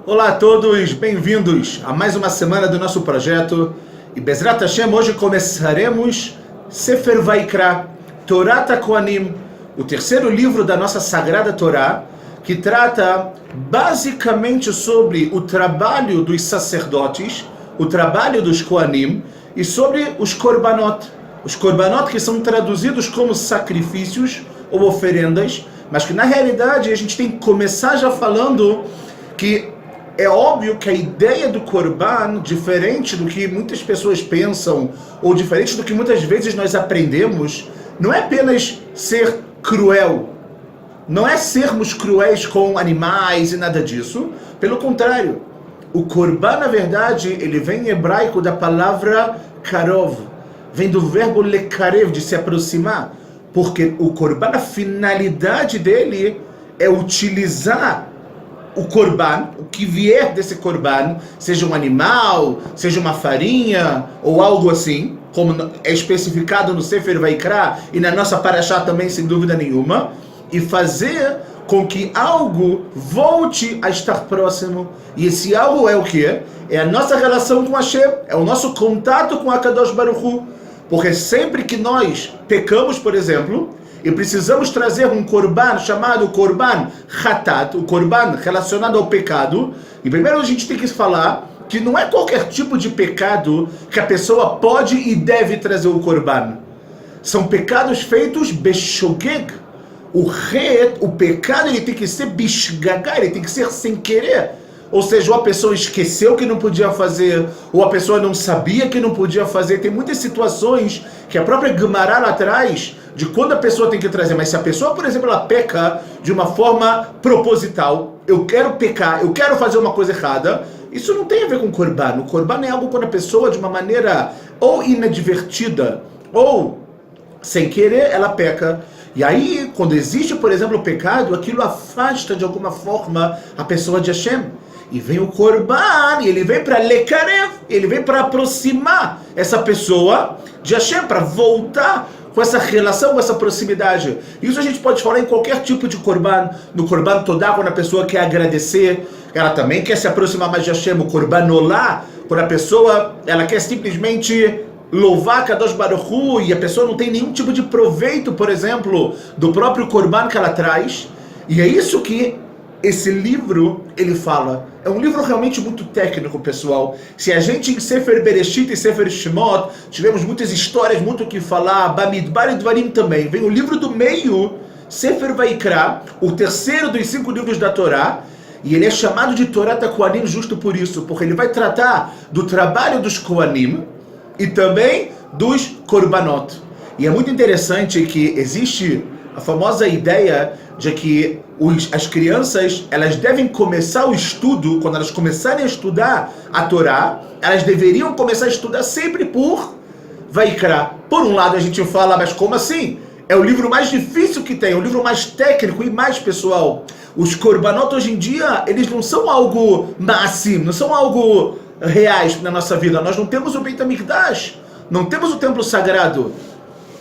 Olá a todos, bem-vindos a mais uma semana do nosso projeto. E Bezrat Hashem, hoje começaremos Sefer Vaikra, Torat HaKohanim, o terceiro livro da nossa Sagrada Torá, que trata basicamente sobre o trabalho dos sacerdotes, o trabalho dos Kohanim e sobre os Korbanot. Os Korbanot que são traduzidos como sacrifícios ou oferendas, mas que na realidade a gente tem que começar já falando que é óbvio que a ideia do Korban, diferente do que muitas pessoas pensam, ou diferente do que muitas vezes nós aprendemos, não é apenas ser cruel, não é sermos cruéis com animais e nada disso. Pelo contrário, o Korban, na verdade, ele vem em hebraico da palavra karov, vem do verbo lekarev, de se aproximar, porque o Korban, a finalidade dele é utilizar o Korban, o que vier desse Korban, seja um animal, seja uma farinha ou algo assim, como é especificado no Sefer Vaikra e na nossa Parashá também, sem dúvida nenhuma, e fazer com que algo volte a estar próximo. E esse algo é o quê? É a nossa relação com Hashem, é o nosso contato com HaKadosh Baruch Hu. Porque sempre que nós pecamos, por exemplo, e precisamos trazer um korban chamado korban hatat, o korban relacionado ao pecado, e primeiro a gente tem que falar que não é qualquer tipo de pecado que a pessoa pode e deve trazer o korban. São pecados feitos beshogeg. O pecado ele tem que ser bishgagá, ele tem que ser sem querer. Ou seja, ou a pessoa esqueceu que não podia fazer, ou a pessoa não sabia que não podia fazer. Tem muitas situações que a própria Gemara lá atrás, de quando a pessoa tem que trazer. Mas se a pessoa, por exemplo, ela peca de uma forma proposital, eu quero pecar, eu quero fazer uma coisa errada, isso não tem a ver com Korban. O Korban é algo quando a pessoa, de uma maneira ou inadvertida, ou sem querer, ela peca. E aí, quando existe, por exemplo, o pecado, aquilo afasta de alguma forma a pessoa de Hashem. E vem o Korban, e ele vem para lekarev, ele vem para aproximar essa pessoa de Hashem, para voltar com essa relação, com essa proximidade. Isso a gente pode falar em qualquer tipo de Korban. No Korban Todá, quando a pessoa quer agradecer, ela também quer se aproximar mais de Hashem. O Korban Olá, quando a pessoa ela quer simplesmente louvar Kadosh Baruch Hu, e a pessoa não tem nenhum tipo de proveito, por exemplo, do próprio Korban que ela traz. E é isso que esse livro, ele fala. É um livro realmente muito técnico, pessoal. Se a gente em Sefer Bereshit e Sefer Shemot tivemos muitas histórias, muito o que falar, Bamidbar e Dvarim também. Vem o livro do meio, Sefer Vaikra, o terceiro dos 5 livros da Torá, e ele é chamado de Torat HaKohanim justo por isso, porque ele vai tratar do trabalho dos Kohanim e também dos Korbanot. E é muito interessante que existe a famosa ideia de que as crianças, elas devem começar o estudo, quando elas começarem a estudar a Torá, elas deveriam começar a estudar sempre por Vaikra. Por um lado a gente fala, mas como assim? É o livro mais difícil que tem, é o livro mais técnico e mais pessoal. Os Korbanot hoje em dia, eles não são algo massim, não são algo reais na nossa vida. Nós não temos o Beit HaMikdash, não temos o templo sagrado.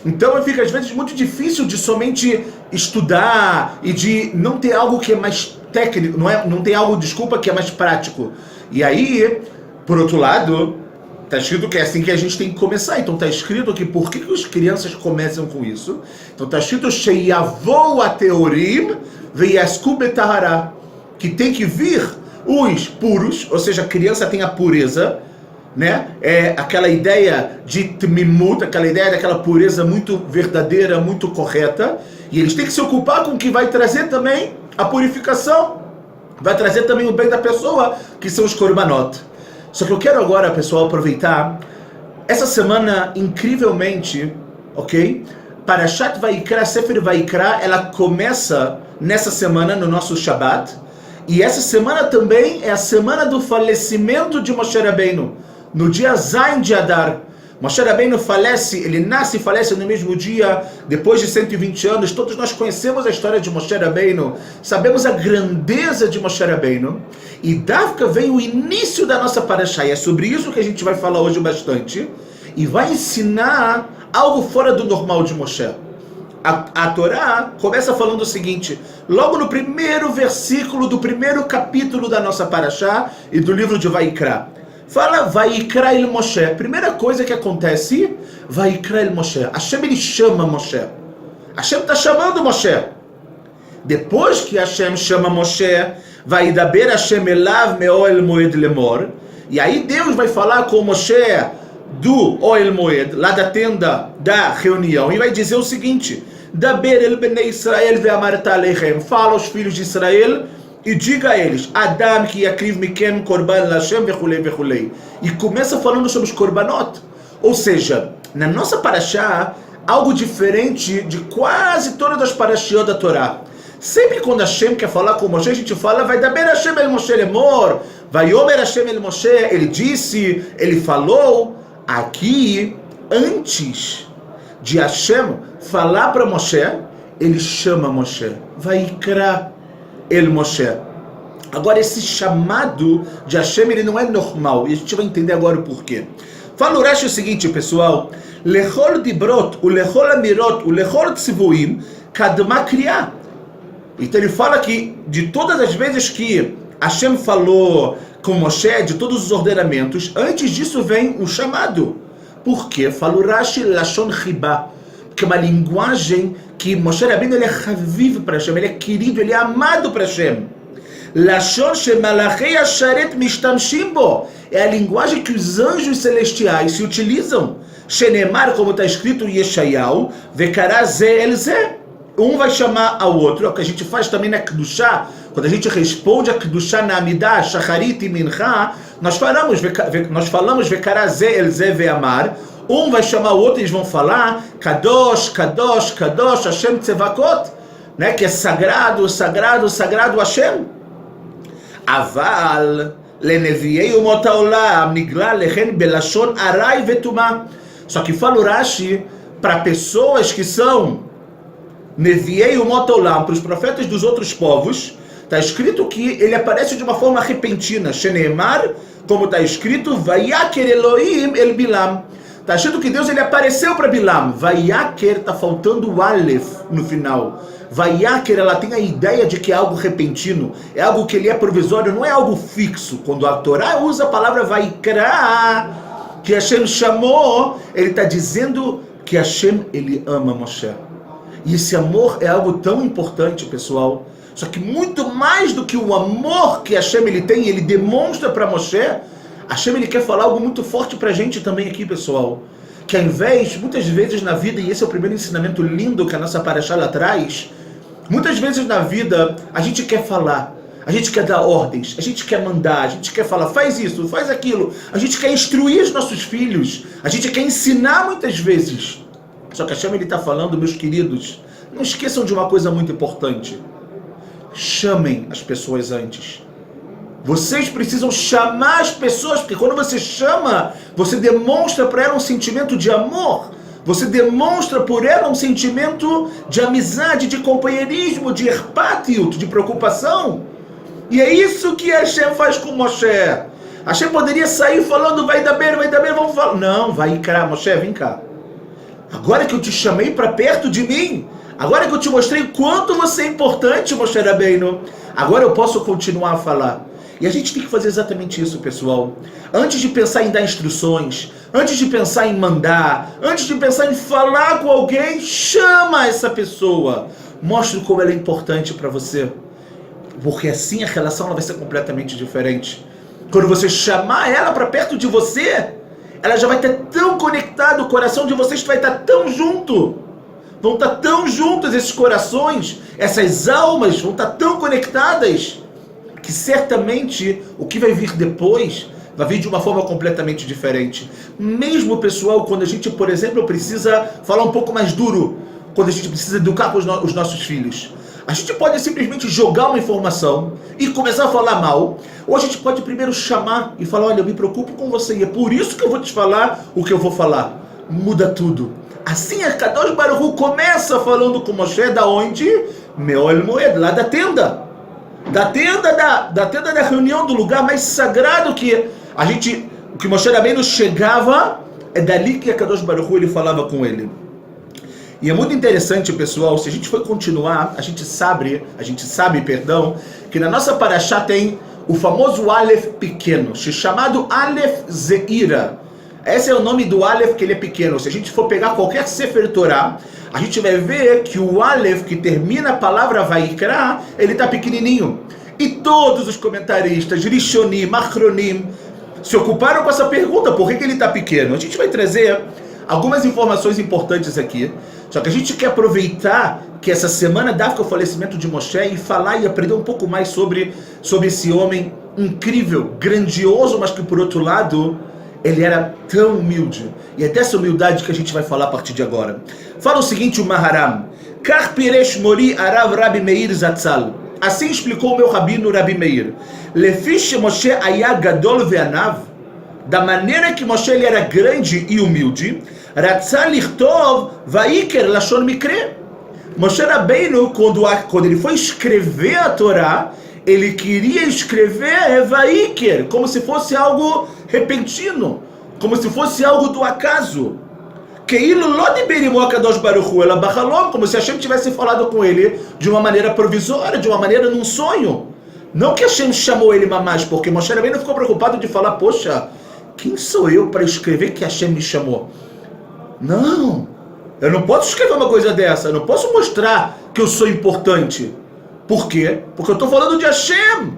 Então fica às vezes muito difícil de somente estudar e de não ter algo que é mais técnico, não tem algo, desculpa, que é mais prático. E aí, por outro lado, está escrito que é assim que a gente tem que começar. Então está escrito que por que as crianças começam com isso? Então está escrito Sheyavou ateorim veyasku betahara, que tem que vir os puros, ou seja, a criança tem a pureza, né? É aquela ideia de tmimut, aquela ideia daquela pureza muito verdadeira, muito correta, e eles têm que se ocupar com o que vai trazer também a purificação, vai trazer também o bem da pessoa, que são os korbanot. Só que eu quero agora, pessoal, aproveitar essa semana incrivelmente, ok? Parashat Vaikra, Sefer Vaikra, ela começa nessa semana, no nosso Shabbat, e essa semana também é a semana do falecimento de Moshe Rabbeinu, no dia Zain de Adar. Moshe Rabbeinu falece, ele nasce e falece no mesmo dia, depois de 120 anos. Todos nós conhecemos a história de Moshe Rabbeinu, sabemos a grandeza de Moshe Rabbeinu, e Davka vem o início da nossa parashá, e é sobre isso que a gente vai falar hoje bastante, e vai ensinar algo fora do normal de Moshe. A Torá começa falando o seguinte, logo no primeiro versículo do primeiro capítulo da nossa Parashá e do livro de Vaikra. Fala Vaikra el Moshe. Primeira coisa que acontece, Vaikra el Moshe. Hashem ele chama Moshe. Hashem está chamando Moshe. Depois que Hashem chama Moshe, vai daber Hashem elav me'oel moed lemor. E aí Deus vai falar com Moshe do Oel Moed, lá da tenda da reunião, e vai dizer o seguinte: Daber el bnei Israel ve'amarta aleichem. Fala aos filhos de Israel e diga a eles: Adam ki yakriv mikem korban lashem vechulei vechulei. E começa falando sobre os korbanot. Ou seja, na nossa parashá, algo diferente de quase todas as parashiot da Torá. Sempre quando Hashem quer falar com Moshe, a gente fala, vai daber Hashem el Moshe lemor, vai omer Hashem el Moshe, ele disse, ele falou. Aqui, antes de Hashem falar para Moshe, ele chama Moshe, Vaikra el Moshe. Agora, esse chamado de Hashem, ele não é normal, e a gente vai entender agora o porquê. Fala o Rashi o seguinte, pessoal, Lechol dibrot, o lechol amirot, o lechol tzivuim, kadma kriya. Então ele fala que de todas as vezes que Hashem falou com Moshe, de todos os ordenamentos, antes disso vem um chamado. Por quê? Fala o Rashi Lashon Chibá, que é uma linguagem que Moshe Rabbeinu ele é chaviv para Hashem, ele é querido, ele é amado para Hashem. Lashon shemalachei asharet mishtamshim bo, é a linguagem que os anjos celestiais se utilizam. Shenemar, como está escrito em Yeshayahu, vekara ze el ze. Um vai chamar ao outro, é o que a gente faz também na Kedushá, quando a gente responde a Kedushá na Amidah, Shacharit e Mincha, nós falamos vekara ze el ze ve'amar, um vai chamar o outro e eles vão falar Kadosh, Kadosh, Kadosh, Hashem Tzevakot, né? Que é sagrado, sagrado, sagrado Hashem. Aval, leneviei umot haolam, nigla lechen belashon arai vetumá. Só que fala o Rashi, para pessoas que são Neviei umot haolam, para os profetas dos outros povos, está escrito que ele aparece de uma forma repentina, Sheneemar, como está escrito, Vayaker Elohim el Bilam. Está escrito que Deus ele apareceu para Bilam. Vayaker, está faltando o Aleph no final. Vayaker, ela tem a ideia de que é algo repentino, é algo que ele é provisório, não é algo fixo. Quando a Torá usa a palavra Vaikra, que Hashem chamou, ele está dizendo que Hashem ele ama Moshe. E esse amor é algo tão importante, pessoal. Só que muito mais do que o amor que Hashem ele tem, ele demonstra para Moshe, Hashem ele quer falar algo muito forte para a gente também aqui, pessoal. Que ao invés, muitas vezes na vida, e esse é o primeiro ensinamento lindo que a nossa parashá lá traz, muitas vezes na vida a gente quer falar, a gente quer dar ordens, a gente quer mandar, a gente quer falar, faz isso, faz aquilo, a gente quer instruir os nossos filhos, a gente quer ensinar muitas vezes. Só que Hashem ele está falando, meus queridos, não esqueçam de uma coisa muito importante. Chamem as pessoas antes. Vocês precisam chamar as pessoas, porque quando você chama, você demonstra para ela um sentimento de amor. Você demonstra por ela um sentimento de amizade, de companheirismo, de erpatiut, de preocupação. E é isso que Hashem faz com Moshe. Hashem poderia sair falando, vai dar bem, vamos falar. Não, vai cá, Moshe, vem cá. Agora que eu te chamei para perto de mim, agora que eu te mostrei quanto você é importante, Moshe Rabbeinu, agora eu posso continuar a falar. E a gente tem que fazer exatamente isso, pessoal. Antes de pensar em dar instruções, antes de pensar em mandar, antes de pensar em falar com alguém, chama essa pessoa. Mostre como ela é importante para você. Porque assim a relação ela vai ser completamente diferente. Quando você chamar ela para perto de você, ela já vai estar tão conectada, o coração de vocês vai estar tão junto. Vão estar tão juntos esses corações, essas almas vão estar tão conectadas, que certamente o que vai vir depois vai vir de uma forma completamente diferente. Mesmo, pessoal, quando a gente, por exemplo, precisa falar um pouco mais duro, quando a gente precisa educar os nossos filhos. A gente pode simplesmente jogar uma informação e começar a falar mal, ou a gente pode primeiro chamar e falar, olha, eu me preocupo com você e é por isso que eu vou te falar o que eu vou falar. Muda tudo. Assim a Kadosh Baruch Hu começa falando com Moshe, da onde? Me'oel Moed, lá da tenda. Da tenda da reunião, do lugar mais sagrado que que Moshe Rabbeinu chegava, é dali que a Kadosh Baruch Hu ele falava com ele. E é muito interessante, pessoal, se a gente for continuar, a gente sabe, que na nossa paraxá tem o famoso Aleph pequeno, chamado Aleph Zeira. Esse é o nome do Aleph, que ele é pequeno. Se a gente for pegar qualquer Sefer Torah, a gente vai ver que o Aleph que termina a palavra Vaikra, ele está pequenininho. E todos os comentaristas, Rishonim, Achronim, se ocuparam com essa pergunta, por que ele está pequeno? A gente vai trazer algumas informações importantes aqui, só que a gente quer aproveitar que essa semana dá o falecimento de Moshe e falar e aprender um pouco mais sobre esse homem incrível, grandioso, mas que por outro lado, ele era tão humilde. E é dessa humildade que a gente vai falar a partir de agora. Fala o seguinte, o Maharam, Kach Piresh Mori Arav Rabi Meir Zatzal. Assim explicou o meu rabino Rabi Meir. Lefish Moshe Aya Gadol Ve'anav. Da maneira que Moshe ele era grande e humilde, Ratzal Lichtov Vaiker Lashon Mikre. Moshe Rabbeinu, quando ele foi escrever a Torá, ele queria escrever Vaiker, como se fosse algo repentino, como se fosse algo do acaso. Como se Hashem tivesse falado com ele de uma maneira provisória, de uma maneira num sonho. Não que Hashem chamou ele mamás, porque Moshe Rabbeinu ficou preocupado de falar, poxa, quem sou eu para escrever que Hashem me chamou? Não, eu não posso escrever uma coisa dessa, eu não posso mostrar que eu sou importante. Por quê? Porque eu estou falando de Hashem.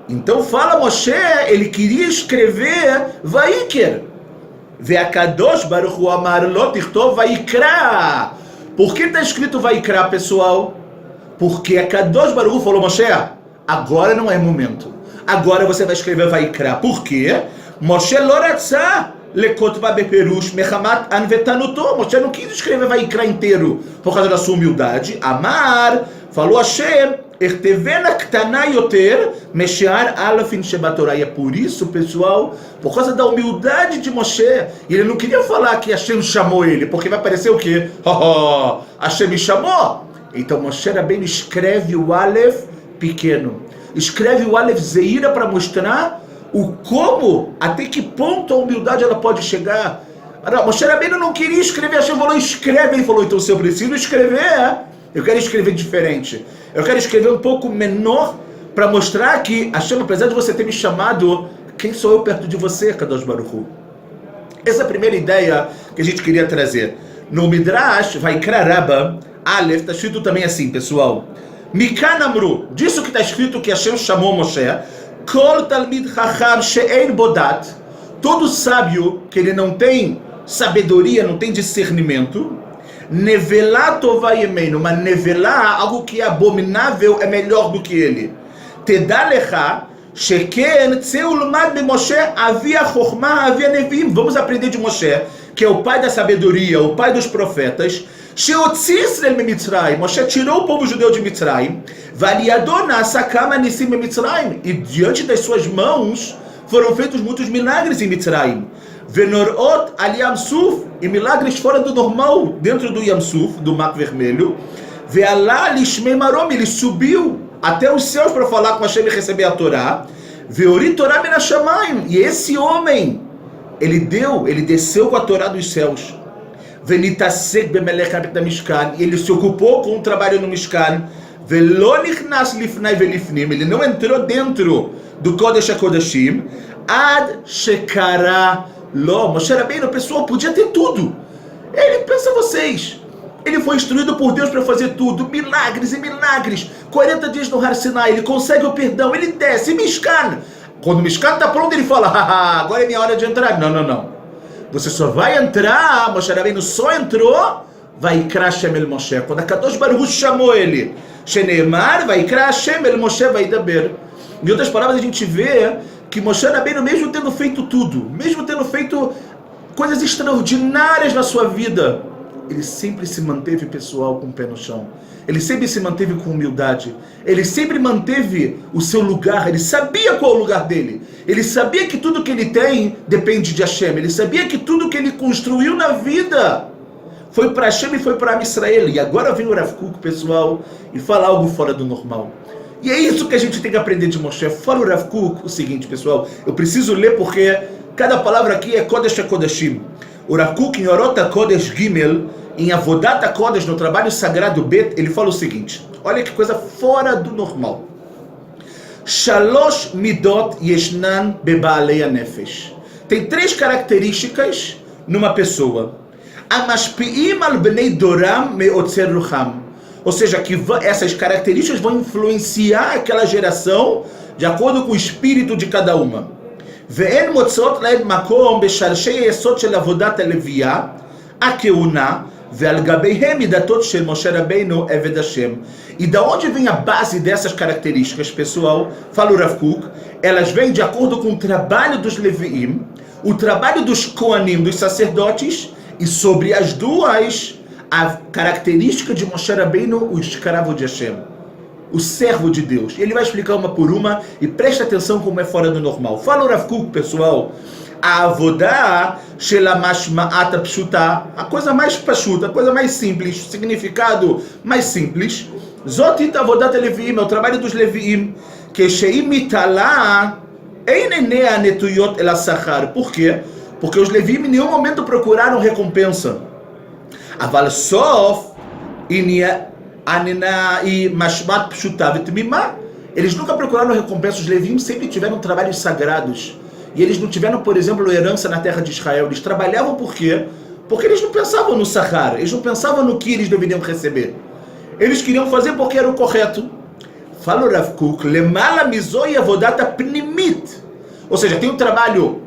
Então fala Moshe, ele queria escrever Vaiker. Ve'akadosh baruch hu amar lo tichtov Vaikra. Por que está escrito Vaikra, pessoal? Porque Akadosh baruch hu falou, Moshe, agora não é momento. Agora você vai escrever Vaikra. Por quê? Moshe lo ratzah lekotva beperush mechamat anvetanuto. Moshe não quis escrever Vaikra inteiro por causa da sua humildade. Amar, falou Hashem, ertevena ktana yoter meshear alafin shebatorah. E é por isso, pessoal, por causa da humildade de Moshe, e ele não queria falar que Hashem chamou ele, porque vai parecer o quê? Hashem me chamou. Então Moshe Rabbeinu escreve o Aleph pequeno, escreve o Aleph Zeira para mostrar o como, até que ponto a humildade ela pode chegar. Moshe Rabbeinu não queria escrever, Hashem falou, escreve. Ele falou, então se eu preciso escrever, eu quero escrever diferente. Eu quero escrever um pouco menor para mostrar que, Hashem, apesar de você ter me chamado, quem sou eu perto de você, Kadosh Baruch Hu? Essa é a primeira ideia que a gente queria trazer. No Midrash, Vaikra Rabbah, Aleph, está escrito também assim, pessoal. Mikan Amru, disso que está escrito que Hashem chamou Moshe, Kol Talmid Chacham She'ein Bodat, todo sábio que ele não tem sabedoria, não tem discernimento, Nevelá Tová Yemeinu, mas nevelá, algo que é abominável, é melhor do que ele. Tedá Lecha, Sheken Tseulmad be Moshe, havia Chokhmah, havia Nevim. Vamos aprender de Moshe, que é o pai da sabedoria, o pai dos profetas. Sheotzi Israel me Mitzrayim, Moshe tirou o povo judeu de Mitzrayim, Valiadona Sakama Nissim me Mitzrayim, e diante das suas mãos foram feitos muitos milagres em Mitzrayim. Venorot al Yamsuf, e milagres fora do normal, dentro do Yamsuf, do Mar Vermelho. Ve'alá lishmei marom, ele subiu até os céus para falar com Hashem e receber a Torá. Ve'ori Torá min hashamayim, e esse homem, ele desceu com a Torá dos céus. Ve'nitasek bemelech da Mishkan, e ele se ocupou com o trabalho no Mishkan. Ve'lo nichnas lifnai ve'lifnim, ele não entrou dentro do Kodesh HaKodashim. Ad shekara lo, Moshe Rabbeinu, pessoal, podia ter tudo. Ele, pensa vocês, ele foi instruído por Deus para fazer tudo, milagres e milagres, 40 dias no Har Sinai, ele consegue o perdão, ele desce, Mishkan. Quando o Mishkan está pronto, ele fala, agora é minha hora de entrar. Não. Você só vai entrar, Moshe Rabbeinu só entrou, Vaikra Hashem el Moshe, quando a Kadosh Baruch Hu chamou ele, Sheneemar, Vaikra Hashem el Moshe vaidaber. Em outras palavras, a gente vê que Moshe Rabbeinu, mesmo tendo feito tudo, mesmo tendo feito coisas extraordinárias na sua vida, ele sempre se manteve, pessoal, com o pé no chão. Ele sempre se manteve com humildade. Ele sempre manteve o seu lugar. Ele sabia qual é o lugar dele. Ele sabia que tudo que ele tem depende de Hashem. Ele sabia que tudo que ele construiu na vida foi para Hashem e foi para Am Israel. E agora vem o Rav Kook, pessoal, e fala algo fora do normal. E é isso que a gente tem que aprender de Moshe. Fala o Rav Kook o seguinte, pessoal. Eu preciso ler porque cada palavra aqui é Kodesh HaKodashim. O Rav Kook em Orot HaKodesh Gimel, em Avodat HaKodesh, no trabalho sagrado Bet, ele fala o seguinte, olha que coisa fora do normal. Shalosh midot yeshnan bebaalei hanefesh. Tem 3 características numa pessoa. Amashpi'im al bnei doram me'otzer rucham. Ou seja, que essas características vão influenciar aquela geração de acordo com o espírito de cada uma. Ve'en motzot laed makom besharshei yesod shel avodat haleviya akeuna ve'al gabeihem midatot shel Moshe Rabbeinu eved Hashem. E da onde vem a base dessas características, pessoal? Fala o Rav Kook, elas vêm de acordo com o trabalho dos Leviim, o trabalho dos Koanim, dos sacerdotes, e sobre as duas, a característica de Moshe Rabbeinu, o escravo de Hashem, o servo de Deus. Ele vai explicar uma por uma e preste atenção como é fora do normal. Fala o Rav Kook, pessoal, a avodah shel mashma'at pshuta, a coisa mais pashuta, a coisa mais simples, o significado mais simples, zotit avodat leviim, é o trabalho dos leviim, que sheim mitala einenea netuyot el asachar. Por quê? Porque os leviim em nenhum momento procuraram recompensa. Aval sof anina e mashmat pshuta vetmima, eles nunca procuraram recompensa. Os leviim sempre tiveram trabalhos sagrados. E eles não tiveram, por exemplo, herança na terra de Israel. Eles trabalhavam por quê? Porque eles não pensavam no Sahar, eles não pensavam no que eles deveriam receber. Eles queriam fazer porque era o correto. Fala o Rav Kook, lemala mizoi avodata pnimit. Ou seja, tem um trabalho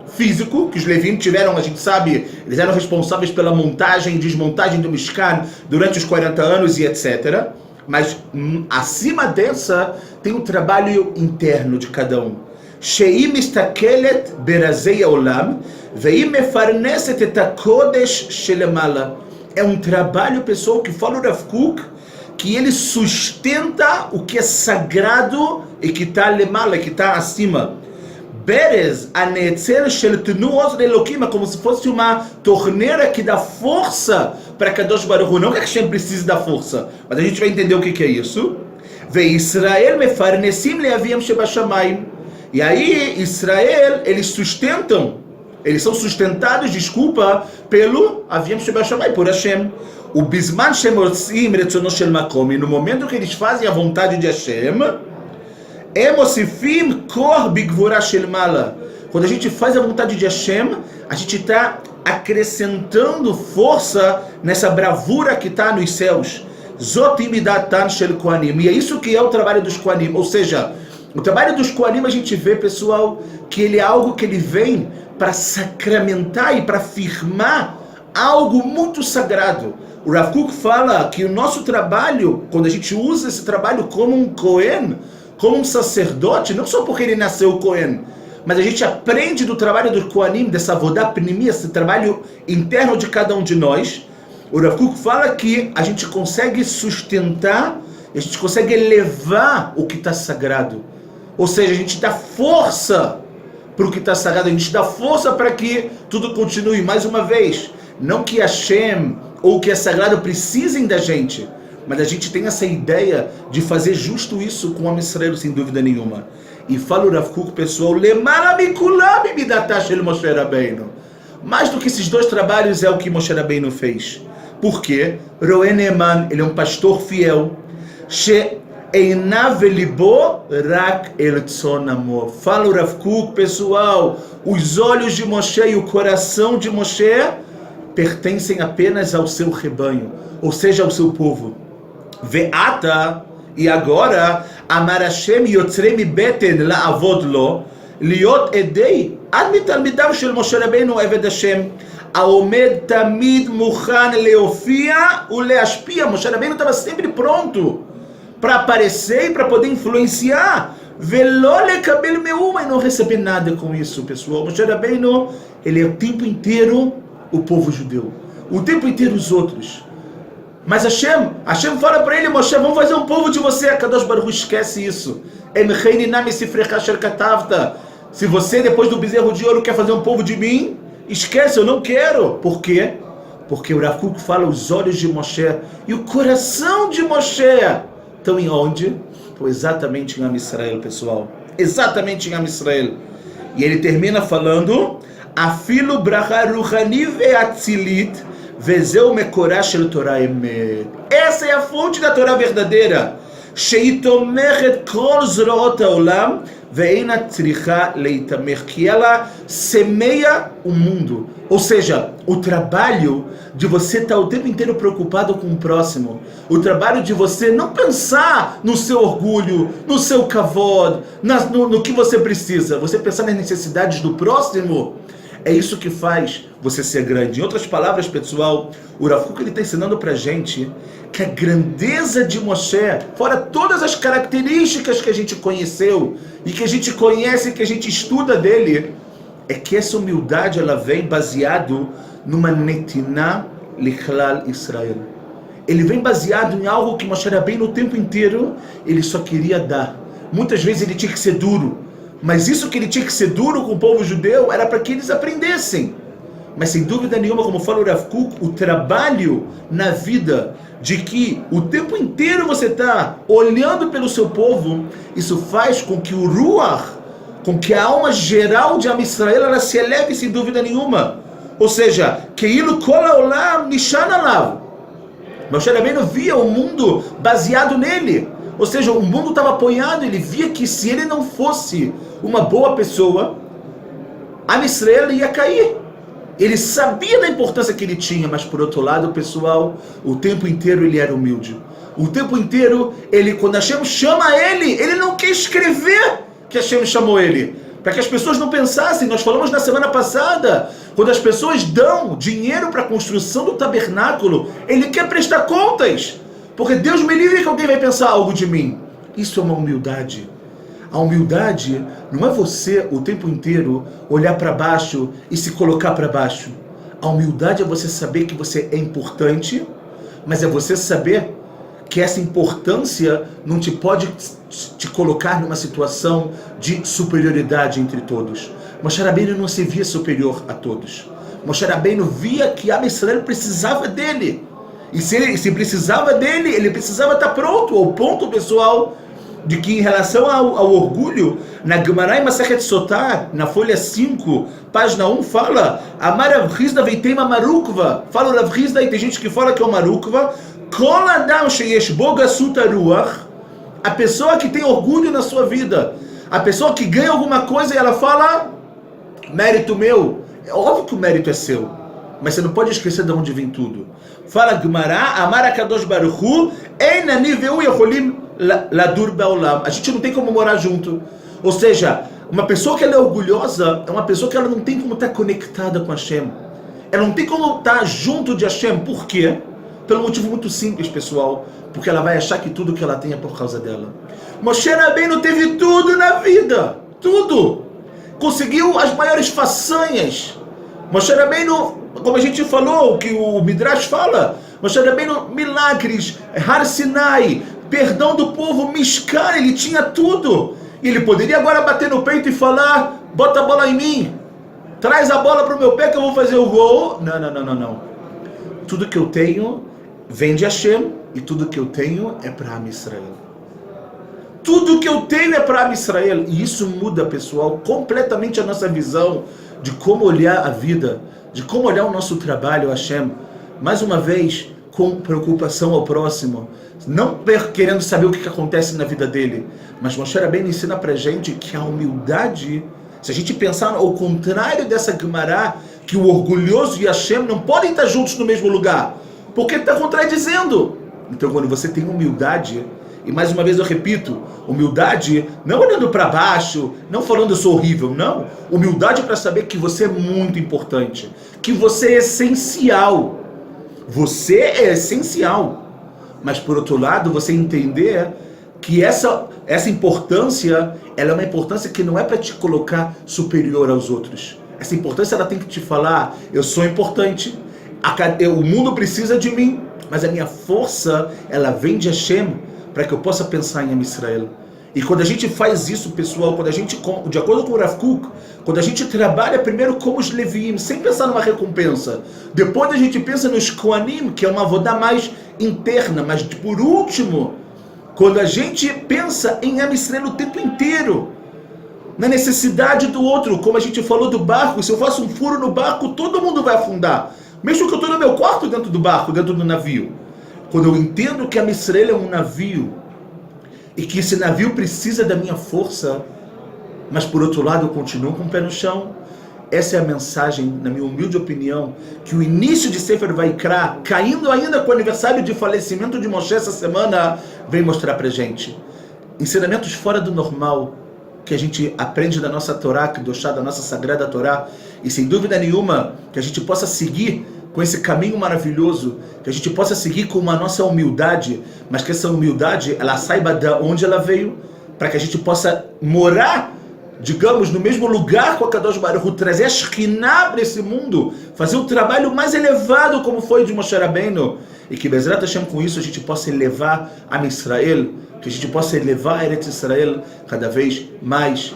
físico, que os Levim tiveram, a gente sabe, eles eram responsáveis pela montagem e desmontagem do Mishkan durante os 40 anos e etc. Mas acima dessa, tem um trabalho interno de cada um. Sheim mistakelet berazei haolam veim mefarneset et hakodesh shelemala. É um trabalho, pessoal, que fala o Rav Kook, que ele sustenta o que é sagrado e que está lemala, que está acima. Berez anetzel shel tnuot lelokim, como se fosse uma torneira que dá força para Kadosh Baruch Hu. Não que a Hashem precise da força, mas a gente vai entender o que é isso. Ve Israel mefarnesim leaviam shebashamayim. E aí, Israel, eles são sustentados, pelo Aviam Shebashamai, por Hashem. O Bisman Shemotzim Retzono Shel Makom, e no momento que eles fazem a vontade de Hashem, Emosifim Kor Bigvura Shel Mala. Quando a gente faz a vontade de Hashem, a gente está acrescentando força nessa bravura que está nos céus. Zotimidatan Shel Koanim. E é isso que é o trabalho dos Koanim, ou seja, o trabalho dos Koanim, a gente vê, pessoal, que ele é algo que ele vem para sacramentar e para firmar algo muito sagrado. O Rav Kook fala que o nosso trabalho, quando a gente usa esse trabalho como um Kohen, como um sacerdote, não só porque ele nasceu Kohen, mas a gente aprende do trabalho do Koanim, dessa avodah pnimi, esse trabalho interno de cada um de nós. O Rav Kook fala que a gente consegue sustentar, a gente consegue elevar o que está sagrado. Ou seja, a gente dá força para o que está sagrado, a gente dá força para que tudo continue. Mais uma vez, não que Hashem ou o que é sagrado precisem da gente, mas a gente tem essa ideia de fazer justo isso com o Am Israel, sem dúvida nenhuma. E fala o Rav Kook, pessoal, Moshe Rabbeinu. Mais do que esses 2 trabalhos é o que Moshe Rabbeinu fez. Por quê? Roen Eman, ele é um pastor fiel. Einav libo rak el tzon amo. Fala o Rav Kook, pessoal, os olhos de Moshe e o coração de Moshe pertencem apenas ao seu rebanho, ou seja, ao seu povo. Ve'ata, e agora, amar Hashem yotzrei beten la'avod lo, liot edei ad mitalmidav shel Moshe Rabbeinu eved Hashem, aomed tamid mukhan leofia uleashpia. Moshe Rabbeinu estava sempre pronto para aparecer e para poder influenciar. Velole cabelo meuma, e não receber nada com isso, pessoal. Moshe Rabbeinu, ele é o tempo inteiro o povo judeu, o tempo inteiro os outros. Mas Hashem fala para ele, Moshe, vamos fazer um povo de você. A Kadosh Baruch Hu esquece isso. Se você, depois do bezerro de ouro, quer fazer um povo de mim, esquece, eu não quero. Por quê? Porque o Rav Kook fala os olhos de Moshe e o coração de Moshe estão em onde? Estão exatamente em Am Israel, pessoal. Exatamente em Am Israel. E ele termina falando, Afilu bracha ruchani ve'atzilit Vezeu mekorah shel Torah emet. Essa é a fonte da Torá verdadeira. Sheitomechet kol zroot haolam ve'eina tzricha leitamech. Que ela semeia o mundo. Ou seja, o trabalho de você estar o tempo inteiro preocupado com o próximo. O trabalho de você não pensar no seu orgulho, no seu kavod, no que você precisa. Você pensar nas necessidades do próximo. É isso que faz você ser grande. Em outras palavras, pessoal, o Rav Kook está ensinando para a gente que a grandeza de Moshe, fora todas as características que a gente conheceu e que a gente conhece e que a gente estuda dele, é que essa humildade ela vem baseado numa netiná lichlal Israel. Ele vem baseado em algo que Moshe Rabbeinu no tempo inteiro ele só queria dar. Muitas vezes ele tinha que ser duro. Mas isso que ele tinha que ser duro com o povo judeu era para que eles aprendessem. Mas sem dúvida nenhuma, como fala o Rav Kook, o trabalho na vida de que o tempo inteiro você está olhando pelo seu povo, isso faz com que o Ruach, com que a alma geral de Am Israel ela se eleve sem dúvida nenhuma. Ou seja, Keilu Kol Haolam Nishan Alav. Moshe Rabbeinu via o mundo baseado nele. Ou seja, o mundo estava apoiado, ele via que se ele não fosse uma boa pessoa, Am Israel ia cair. Ele sabia da importância que ele tinha, mas por outro lado, pessoal, o tempo inteiro ele era humilde. O tempo inteiro, quando Hashem chama ele não quer escrever que Hashem chamou ele. Para que as pessoas não pensassem, nós falamos na semana passada, quando as pessoas dão dinheiro para a construção do tabernáculo, ele quer prestar contas. Porque Deus me livre que alguém vai pensar algo de mim. Isso é uma humildade. A humildade não é você o tempo inteiro olhar para baixo e se colocar para baixo. A humildade é você saber que você é importante, mas é você saber que essa importância não te pode te colocar numa situação de superioridade entre todos. Moshe Rabbeinu não se via superior a todos. Moshe Rabbeinu via que Am Israel precisava dele. E se precisava dele, ele precisava estar pronto. Ao ponto, pessoal, de que em relação ao orgulho, na Gemara em Masechet Sotar, na folha 5, página 1, fala Amar Rav Hizda veitema marukva. Fala o Rav Hizda, e tem gente que fala que é o marukva. Kol adam sheyesh bo gasut haruach. A pessoa que tem orgulho na sua vida, a pessoa que ganha alguma coisa e ela fala mérito meu. É óbvio que o mérito é seu, mas você não pode esquecer de onde vem tudo. Fala Gemara, Amar HaKadosh Baruch Hu, Ein ani ve'hu yacholim ladur ba'olam. A gente não tem como morar junto. Ou seja, uma pessoa que ela é orgulhosa é uma pessoa que ela não tem como estar conectada com Hashem. Ela não tem como estar junto de Hashem. Por quê? Pelo motivo muito simples, pessoal. Porque ela vai achar que tudo que ela tem é por causa dela. Moshe Rabbeinu teve tudo na vida. Tudo. Conseguiu as maiores façanhas. Moshe Rabbeinu, como a gente falou, o que o Midrash fala, Moshe Rabbeinu, milagres, Har Sinai, perdão do povo, Mishkan, ele tinha tudo. E ele poderia agora bater no peito e falar, bota a bola em mim, traz a bola para o meu pé que eu vou fazer o gol. Não. Tudo que eu tenho vem de Hashem e tudo que eu tenho é para Am Israel. Tudo que eu tenho é para Am Israel. E isso muda, pessoal, completamente a nossa visão de como olhar a vida, de como olhar o nosso trabalho, Hashem, mais uma vez, com preocupação ao próximo, não querendo saber o que acontece na vida dele, mas Moshe Rabbeinu ensina pra gente que a humildade, se a gente pensar ao contrário dessa Gemara, que o orgulhoso e Hashem não podem estar juntos no mesmo lugar, porque está contradizendo. Então quando você tem humildade, e mais uma vez eu repito, humildade não olhando para baixo, não falando eu sou horrível, não. Humildade para saber que você é muito importante, que você é essencial. Você é essencial. Mas por outro lado, você entender que essa importância, ela é uma importância que não é para te colocar superior aos outros. Essa importância ela tem que te falar, eu sou importante, o mundo precisa de mim, mas a minha força, ela vem de Hashem, para que eu possa pensar em Am Israel. E quando a gente faz isso, pessoal, quando a gente, de acordo com o Rav Kook, quando a gente trabalha primeiro como os Leviim, sem pensar numa recompensa, depois a gente pensa nos Kohanim, que é uma avodá mais interna, mas por último, quando a gente pensa em Am Israel o tempo inteiro, na necessidade do outro, como a gente falou do barco, se eu faço um furo no barco, todo mundo vai afundar. Mesmo que eu estou no meu quarto dentro do barco, dentro do navio. Quando eu entendo que a Israel é um navio e que esse navio precisa da minha força, mas por outro lado eu continuo com o pé no chão. Essa é a mensagem, na minha humilde opinião, que o início de Sefer Vaikra, caindo ainda com o aniversário de falecimento de Moshe essa semana, vem mostrar pra gente. Ensinamentos fora do normal, que a gente aprende da nossa Torá, da nossa Sagrada Torá, e sem dúvida nenhuma, que a gente possa seguir com esse caminho maravilhoso, que a gente possa seguir com a nossa humildade, mas que essa humildade, ela saiba de onde ela veio, para que a gente possa morar, digamos, no mesmo lugar com a Kadosh Baruch Hu, trazer a Shekhinah para esse mundo, fazer o trabalho mais elevado como foi de Moshe Rabbeinu, e que Bezrat Hashem com isso a gente possa elevar a Israel, que a gente possa elevar a Eretz Israel cada vez mais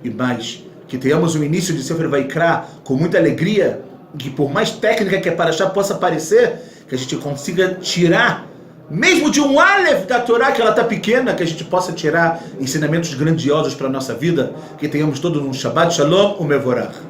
e mais. Que tenhamos o início de Sefer Vaikra com muita alegria, que por mais técnica que a Parashá possa parecer, que a gente consiga tirar, mesmo de um Aleph da Torá, que ela está pequena, que a gente possa tirar ensinamentos grandiosos para a nossa vida, que tenhamos todos um Shabbat Shalom, Mevorach.